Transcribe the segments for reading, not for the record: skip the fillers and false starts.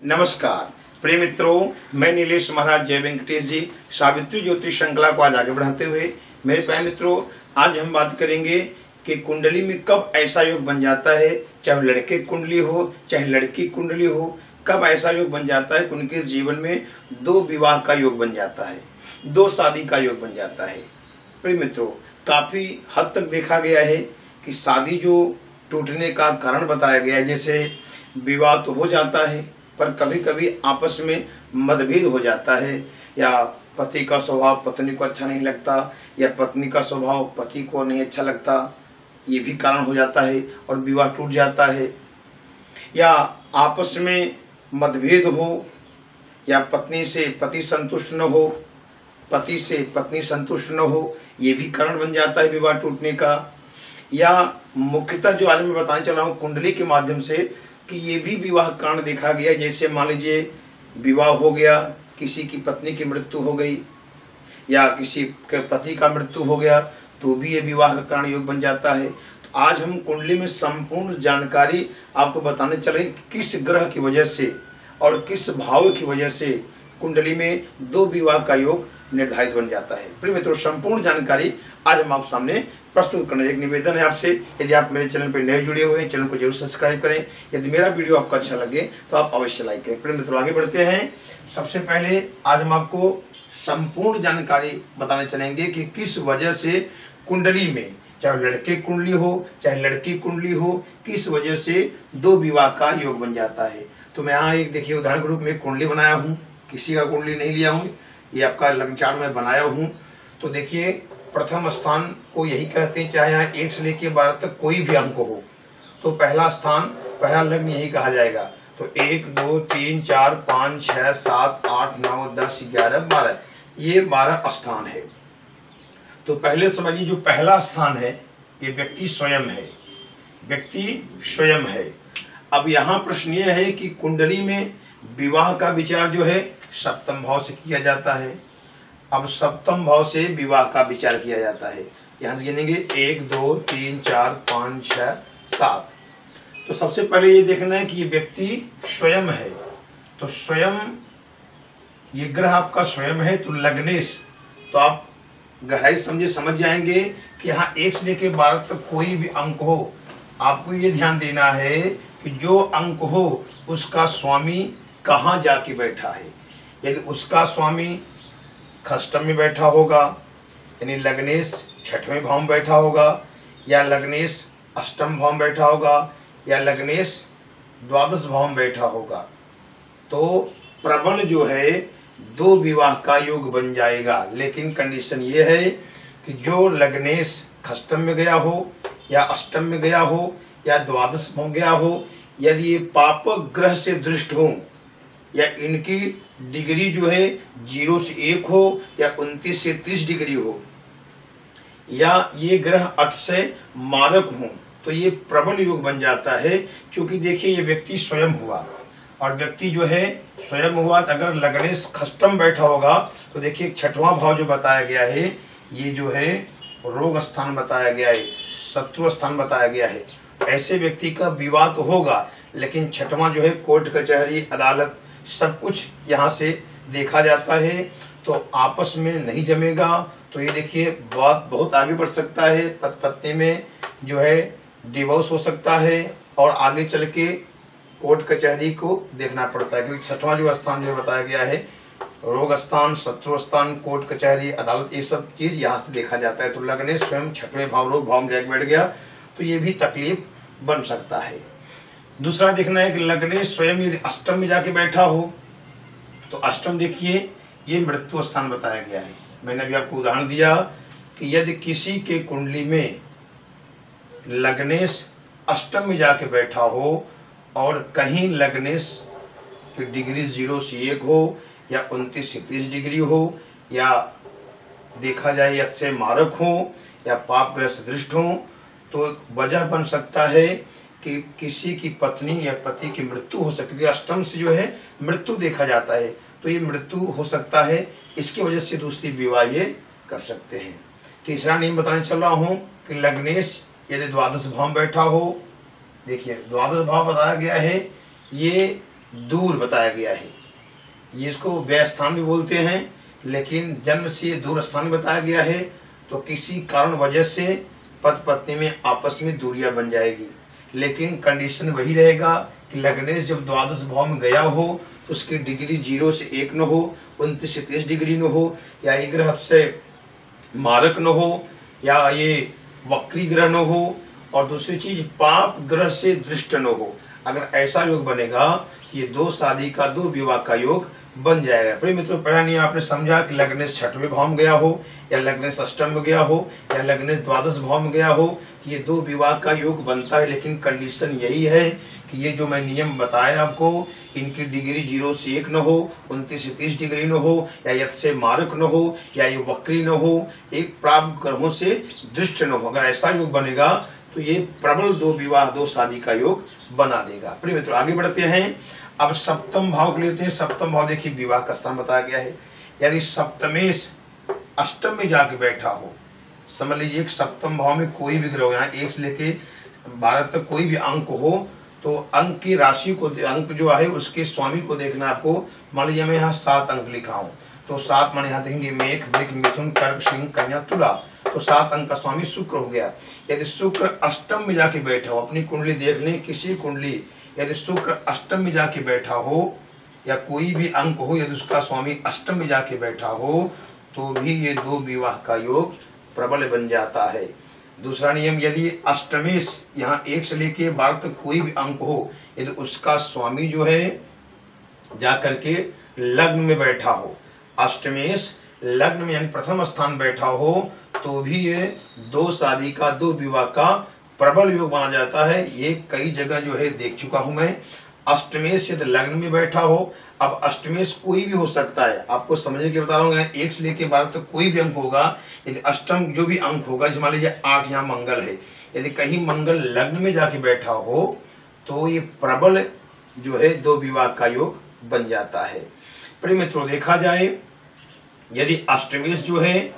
नमस्कार प्रिय मित्रों, मैं नीलेश महाराज जय वेंकटेश जी सावित्री ज्योतिष श्रृंखला को आज आगे बढ़ाते हुए मेरे प्रिय मित्रों, आज हम बात करेंगे कि कुंडली में कब ऐसा योग बन जाता है, चाहे लड़के की कुंडली हो चाहे लड़की की कुंडली हो, कब ऐसा योग बन जाता है कि उनके जीवन में दो विवाह का योग बन जाता है, दो शादी का योग बन जाता है। प्रिय मित्रों, काफ़ी हद तक देखा गया है कि शादी जो टूटने का कारण बताया गया है, जैसे विवाह तो हो जाता है पर कभी कभी आपस में मतभेद हो जाता है, या पति का स्वभाव पत्नी को अच्छा नहीं लगता या पत्नी का स्वभाव पति को नहीं अच्छा लगता, ये भी कारण हो जाता है और विवाह टूट जाता है। या आपस में मतभेद हो या पत्नी से पति संतुष्ट न हो, पति से पत्नी संतुष्ट न हो, ये भी कारण बन जाता है विवाह टूटने का। या मुख्यतः जो आज मैं बताने चला हूँ कुंडली के माध्यम से कि ये भी विवाह कारण देखा गया। जैसे मान लीजिए विवाह हो गया, किसी की पत्नी की मृत्यु हो गई या किसी के पति का मृत्यु हो गया, तो भी ये विवाह का कारण योग बन जाता है। तो आज हम कुंडली में संपूर्ण जानकारी आपको बताने चल रहे हैं किस ग्रह की वजह से और किस भाव की वजह से कुंडली में दो विवाह का योग निर्धारित बन जाता है। प्रिय मित्रों, संपूर्ण जानकारी आज हम आप सामने प्रस्तुत करने। एक निवेदन है आपसे, यदि आप मेरे चैनल पर नए जुड़े हुए हैं, चैनल को जरूर सब्सक्राइब करें। यदि मेरा वीडियो आपको अच्छा लगे तो आप अवश्य लाइक करें। प्रिय मित्रों, आगे बढ़ते हैं। सबसे पहले आज हम आपको संपूर्ण जानकारी बताने चलेंगे कि किस वजह से कुंडली में, चाहे लड़के कुंडली हो चाहे लड़की कुंडली हो, किस वजह से दो विवाह का योग बन जाता है। तो मैं यहाँ एक देखिए उदाहरण के रूप में कुंडली बनाया हूँ, किसी का कुंडली नहीं लिया हूँ, ये आपका लग्न चार्ट में बनाया हूँ। तो देखिए प्रथम स्थान को यही कहते हैं, चाहे यहाँ 1 से लेकर 12 तक कोई भी अंक हो तो पहला स्थान पहला लग्न यही कहा जाएगा। तो 1 2 3 4 5 6 7 8 9 10 11 12, ये 12 स्थान है। तो पहले समझिए जो पहला स्थान है ये व्यक्ति स्वयं है, व्यक्ति स्वयं है। अब यहाँ प्रश्न ये है कि कुंडली में विवाह का विचार जो है सप्तम भाव से किया जाता है। अब सप्तम भाव से विवाह का विचार किया जाता है। यहाँ से गिनेंगे 1 2 3 4 5 6 7। तो सबसे पहले ये देखना है कि ये व्यक्ति स्वयं है, तो स्वयं ये ग्रह आपका स्वयं है। तो लग्नेश, तो आप गहराई समझे समझ जाएंगे कि यहाँ 1 से लेकर 12 तक कोई भी अंक हो, आपको ये ध्यान देना है कि जो अंक हो उसका स्वामी कहाँ जाके बैठा है। यदि उसका स्वामी खष्टम में बैठा होगा, यानी लग्नेश 6वें भाव में बैठा होगा, या लग्नेश अष्टम भाव में बैठा होगा, या लग्नेश द्वादश भाव में बैठा होगा, तो प्रबल जो है दो विवाह का योग बन जाएगा। लेकिन कंडीशन ये है कि जो लग्नेश खष्टम में गया हो या अष्टम में गया हो या द्वादश में गया हो, यदि ये पाप ग्रह से दृष्ट हो या इनकी डिग्री जो है 0 से 1 हो या 29 से 30 डिग्री हो, या ये ग्रह अतिशय मारक हो, तो ये प्रबल योग बन जाता है। क्योंकि देखिए ये व्यक्ति स्वयं हुआ, और व्यक्ति जो है स्वयं हुआ, तो अगर लग्नेश खष्टम बैठा होगा तो देखिए 6वां भाव जो बताया गया है ये जो है रोग स्थान बताया गया है, शत्रु स्थान बताया गया है। ऐसे व्यक्ति का विवाह तो होगा, लेकिन 6वां जो है कोर्ट कचहरी अदालत सब कुछ यहाँ से देखा जाता है, तो आपस में नहीं जमेगा। तो ये देखिए बात बहुत आगे बढ़ सकता है, पत्नी में जो है डिवोर्स हो सकता है और आगे चल के कोर्ट कचहरी को देखना पड़ता है। क्योंकि 6वां जो स्थान जो बताया गया है रोग स्थान, शत्रु स्थान, कोर्ट कचहरी अदालत, ये सब चीज़ यहाँ से देखा जाता है। तो लग्नेश स्वयं 6वें भाव रोग भाव में जाके बैठ गया तो ये भी तकलीफ बन सकता है। दूसरा देखना है कि लग्नेश स्वयं यदि अष्टम में जाके बैठा हो, तो अष्टम देखिए ये मृत्यु स्थान बताया गया है। मैंने अभी आपको उदाहरण दिया कि यदि किसी के कुंडली में लग्नेश अष्टम में जाके बैठा हो और कहीं लग्नेश की डिग्री 0 से 1 हो या 29 से 30 डिग्री हो, या देखा जाए अतिशय मारक हो या पाप ग्रह से दृष्ट हो, तो वजह बन सकता है कि किसी की पत्नी या पति की मृत्यु हो सकती है। अष्टम से जो है मृत्यु देखा जाता है, तो ये मृत्यु हो सकता है, इसकी वजह से दूसरी विवाह ये कर सकते हैं। तीसरा नियम बताने चल रहा हूँ कि लग्नेश यदि द्वादश भाव में बैठा हो, देखिए द्वादश भाव बताया गया है ये दूर बताया गया है। ये इसको व्यय स्थान भी बोलते हैं, लेकिन जन्म से दूर स्थान बताया गया है। तो किसी कारण वजह से पति पत्नी में आपस में दूरियां बन जाएगी, लेकिन कंडीशन वही रहेगा कि लग्नेश जब द्वादश भाव में गया हो तो उसकी डिग्री 0 से 1 न हो, 29 से 30 डिग्री न हो, या ये ग्रह से मारक न हो, या ये वक्री ग्रह न हो, और दूसरी चीज पाप ग्रह से दृष्ट न हो। अगर ऐसा योग बनेगा कि ये 2 शादी का 2 विवाह का योग बन जाएगा। प्रिय मित्रों, पहला नियम आपने समझा कि लग्नेश 6वें भाव में गया हो, या लग्नेश अष्टम में गया हो, या लग्नेश द्वादश भाव में गया हो, ये 2 विवाह का योग बनता है। लेकिन कंडीशन यही है कि ये जो मैं नियम बताया आपको, इनकी डिग्री 0 से 1 न हो, 29 से 30 डिग्री न हो, या यथ से मारक न हो, या ये वक्री न हो, एक प्राप्त ग्रहों से दृष्ट न हो। अगर ऐसा योग बनेगा तो ये प्रबल 2 विवाह 2 शादी का योग बना देगा। प्रिय मित्रों, आगे बढ़ते हैं। अब सप्तम भाव को लेते हैं। सप्तम भाव देखिए विवाह का स्थान बताया गया है। यदि सप्तमेश अष्टम में जाके बैठा हो, समझ लीजिए एक सप्तम भाव में कोई भी ग्रह हो, यहाँ 1 से लेके 12 तक कोई भी अंक हो, तो अंक की राशि को, अंक जो है उसके स्वामी को देखना आपको। मान लीजिए मैं यहाँ 7 अंक लिखा हूँ, तो 7 माने यहाँ देखेंगे मेष, वृष, मिथुन, कर्क, सिंह, कन्या, तुला, तो 7 अंक का स्वामी शुक्र हो गया। यदि शुक्र अष्टम में जाके बैठा हो, अपनी कुंडली देख लें, किसी कुंडली यदि शुक्र अष्टम में जाके बैठा हो, या कोई भी अंक हो यदि उसका स्वामी अष्टम में जाके बैठा हो, तो भी ये 2 विवाह का योग प्रबल बन जाता है। दूसरा नियम, यदि अष्टमेश यहाँ 1 से लेके 12 तक कोई भी अंक हो, यदि उसका स्वामी जो है जा करके लग्न में बैठा हो, अष्टमेश लग्न में यानी प्रथम स्थान बैठा हो, तो भी ये 2 शादी का 2 विवाह का प्रबल योग माना जाता है। ये कई जगह जो है देख चुका हूं मैं। अष्टमेश यदि लग्न में बैठा हो, अब अष्टमेश कोई भी हो सकता है, आपको समझने के लिए बता रहा हूँ, 1 से लेकर 12 तक कोई भी अंक होगा। यदि अष्टम जो भी अंक होगा, जैसे मान लीजिए 8 यहाँ मंगल है, यदि कहीं मंगल लग्न में जाके बैठा हो, तो ये प्रबल जो है 2 विवाह का योग बन जाता है। प्रिय मित्रों, देखा जाए यदि अष्टमेश जो है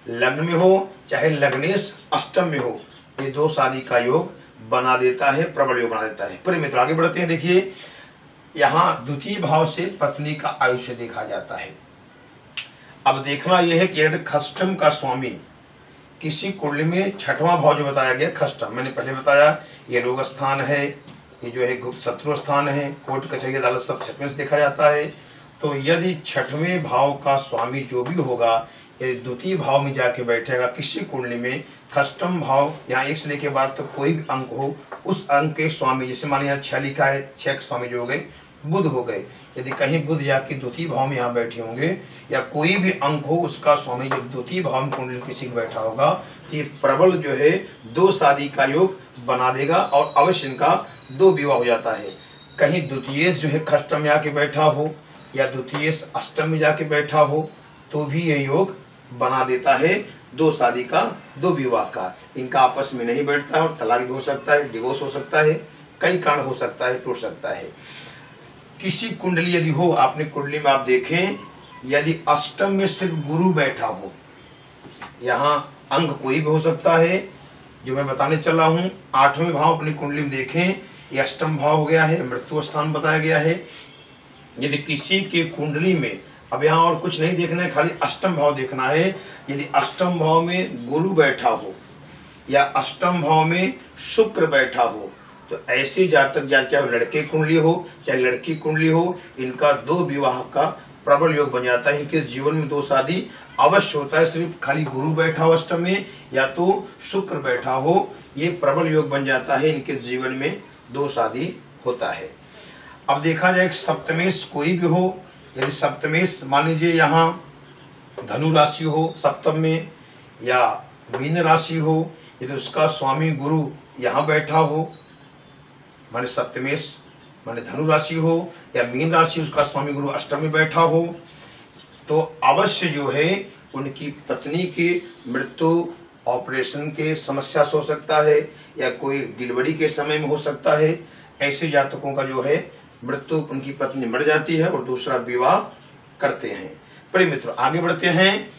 लग्न में हो, चाहे लग्नेश अष्टम में हो, ये 2 शादी का योग बना देता है, प्रबल योग बना देता है। प्रिय मित्र, आगे बढ़ते हैं। देखिए यहाँ द्वितीय भाव से पत्नी का आयुष्य देखा जाता है। अब देखना यह है कि यदि खष्टम का स्वामी किसी कुंडली में 6वां भाव जो बताया गया खष्टम, मैंने पहले बताया ये रोग स्थान है, ये जो है गुप्त शत्रु स्थान है, कोर्ट कचहरी अदालत सब 6वें से देखा जाता है। तो यदि 6वें भाव का स्वामी जो भी होगा, यदि द्वितीय भाव में जाके बैठेगा किसी कुंडली में, खष्टम भाव यहाँ 1 से लेकर 12 तक कोई भी अंक हो, उस अंक के स्वामी, जैसे मान यहाँ 6 लिखा है, 6 के स्वामी जो हो गए बुध हो गए, यदि कहीं बुध जाके द्वितीय भाव में यहाँ बैठे होंगे, या कोई भी अंक हो उसका स्वामी जब द्वितीय भाव में कुंडली किसी को बैठा होगा, तो ये प्रबल जो है 2 शादी का योग बना देगा, और अवश्य इनका 2 विवाह हो जाता है। कहीं द्वितीय जो है खष्टम में आके बैठा हो, या द्वितीय अष्टम में जाके बैठा हो, तो भी ये योग बना देता है 2 शादी का 2 विवाह का। इनका आपस में नहीं बैठता है और तलाक भी हो सकता है, डिवोर्स हो सकता है, कई कारण हो सकता है, टूट सकता है। किसी कुंडली यदि हो, आपने कुंडली में आप देखें, यदि अष्टम में सिर्फ गुरु बैठा हो, यहाँ अंक कोई भी हो सकता है, जो मैं बताने चल रहा हूँ 8वें भाव अपनी कुंडली में देखें, ये अष्टम भाव हो गया है, मृत्यु स्थान बताया गया है। यदि किसी की कुंडली में, अब यहाँ और कुछ नहीं देखना है, खाली अष्टम भाव देखना है, यदि अष्टम भाव में गुरु बैठा हो, या अष्टम भाव में शुक्र बैठा हो, तो ऐसे जातक चाहे लड़के कुंडली हो चाहे लड़की कुंडली हो, इनका 2 विवाह का प्रबल योग बन जाता है। इनके जीवन में 2 शादी अवश्य होता है। सिर्फ खाली गुरु बैठा हो अष्टम में, या तो शुक्र बैठा हो, ये प्रबल योग बन जाता है, इनके जीवन में 2 शादी होता है। अब देखा जाए सप्तमेश कोई भी हो, यदि सप्तमेश मान लीजिए यहाँ धनु राशि हो सप्तम में, या मीन राशि हो, यदि उसका स्वामी गुरु यहाँ बैठा हो, माने सप्तमेश माने धनु राशि हो, या मीन राशि उसका स्वामी गुरु अष्टम में बैठा हो, तो अवश्य जो है उनकी पत्नी की मृत्यु ऑपरेशन के समस्या से हो सकता है, या कोई डिलीवरी के समय में हो सकता है। ऐसे जातकों का जो है मृत्यु, उनकी पत्नी मर जाती है और दूसरा विवाह करते हैं। प्रिय मित्रों, आगे बढ़ते हैं।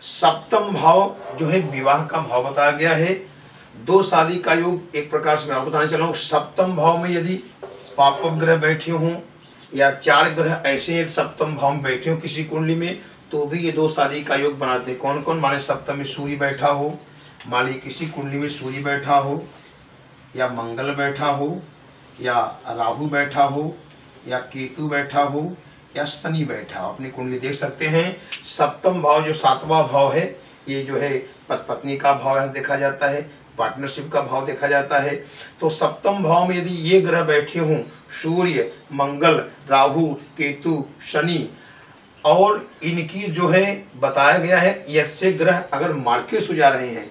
सप्तम भाव जो है विवाह का भाव बताया गया है। 2 शादी का योग एक प्रकार से मैं आपको बताने चला हूँ। सप्तम भाव में यदि पापक ग्रह बैठे हों, या 4 ग्रह ऐसे सप्तम भाव में बैठे हो किसी कुंडली में, तो भी ये 2 शादी का योग बनाते हैं। कौन कौन? माने सप्तम में सूर्य बैठा हो, मान ली किसी कुंडली में सूर्य बैठा हो, या मंगल बैठा हो, या राहु बैठा हो, या केतु बैठा हो, या शनि बैठा हो। अपनी कुंडली देख सकते हैं। सप्तम भाव जो 7वां भाव है, ये जो है पत्नी का भाव देखा जाता है, पार्टनरशिप का भाव देखा जाता है। तो सप्तम भाव में यदि ये ग्रह बैठे हों, सूर्य, मंगल, राहु, केतु, शनि, और इनकी जो है बताया गया है ऐसे ग्रह अगर मार्केट हो जा रहे हैं,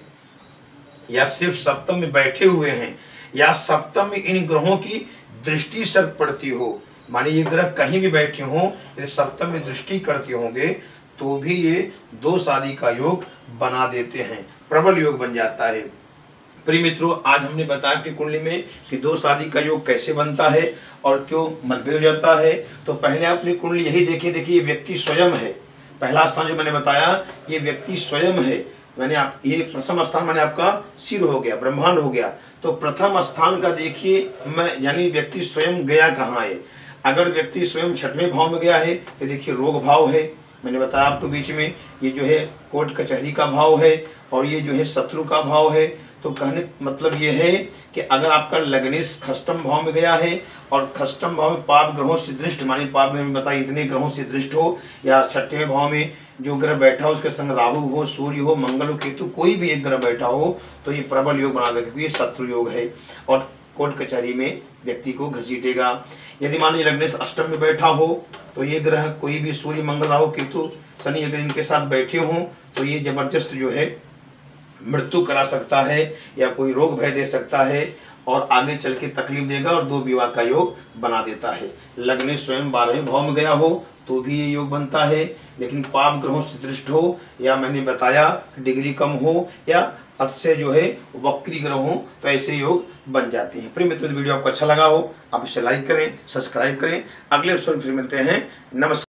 या सिर्फ सप्तम में बैठे हुए हैं, या सप्तम में इन ग्रहों की दृष्टि सर पड़ती हो, माने ये ग्रह कहीं भी बैठे हों, यदि सप्तम में दृष्टि करते होंगे, तो भी ये 2 शादी का योग बना देते हैं, प्रबल योग बन जाता है। प्रिय मित्रों, आज हमने बताया कि कुंडली में कि 2 शादी का योग कैसे बनता है और क्यों मतभेद हो जाता है। तो पहले आपने कुंडली यही देखिए ये व्यक्ति स्वयं है। पहला स्थान जो मैंने बताया, ये व्यक्ति स्वयं है। मैंने आप ये प्रथम स्थान माने आपका सिर हो गया, ब्रह्मांड हो गया। तो प्रथम स्थान का देखिए मैं, यानी व्यक्ति स्वयं गया कहाँ है। अगर व्यक्ति स्वयं 6वें भाव में गया है तो देखिए रोग भाव है। मैंने बताया आपको बीच में, ये जो है कोर्ट कचहरी का भाव है, और ये जो है शत्रु का भाव है। तो कहने मतलब ये है कि अगर आपका लग्नेश खष्टम भाव में गया है, और खष्टम भाव में पाप ग्रहों से दृष्ट, मानी पाप ग्रह में बताइए इतने ग्रहों से दृष्ट हो, या 6वें भाव में जो ग्रह बैठा हो उसके संग राहु हो, सूर्य हो, मंगल हो, केतु, कोई भी एक ग्रह बैठा हो, तो ये प्रबल योग बना देगा, क्योंकि ये शत्रु योग है और कोर्ट कचहरी में व्यक्ति को घसीटेगा। यदि मान लीजिए लग्नेश अष्टम में बैठा हो, तो ये ग्रह कोई भी सूर्य, मंगल, राहु, केतु, शनि अगर इनके साथ बैठे हों, तो ये जबरदस्त जो है मृत्यु करा सकता है, या कोई रोग भय दे सकता है, और आगे चल के तकलीफ देगा, और 2 विवाह का योग बना देता है। लग्नेश स्वयं 12वें भाव में गया हो तो भी ये योग बनता है, लेकिन पाप ग्रहों से दृष्ट हो, या मैंने बताया डिग्री कम हो, या अतिशय जो है वक्री ग्रह हो, तो ऐसे योग बन जाते हैं। प्रिय मित्रों, वीडियो आपको अच्छा लगा हो, आप इसे लाइक करें, सब्सक्राइब करें। अगले एपिसोड में फिर मिलते हैं। नमस्कार।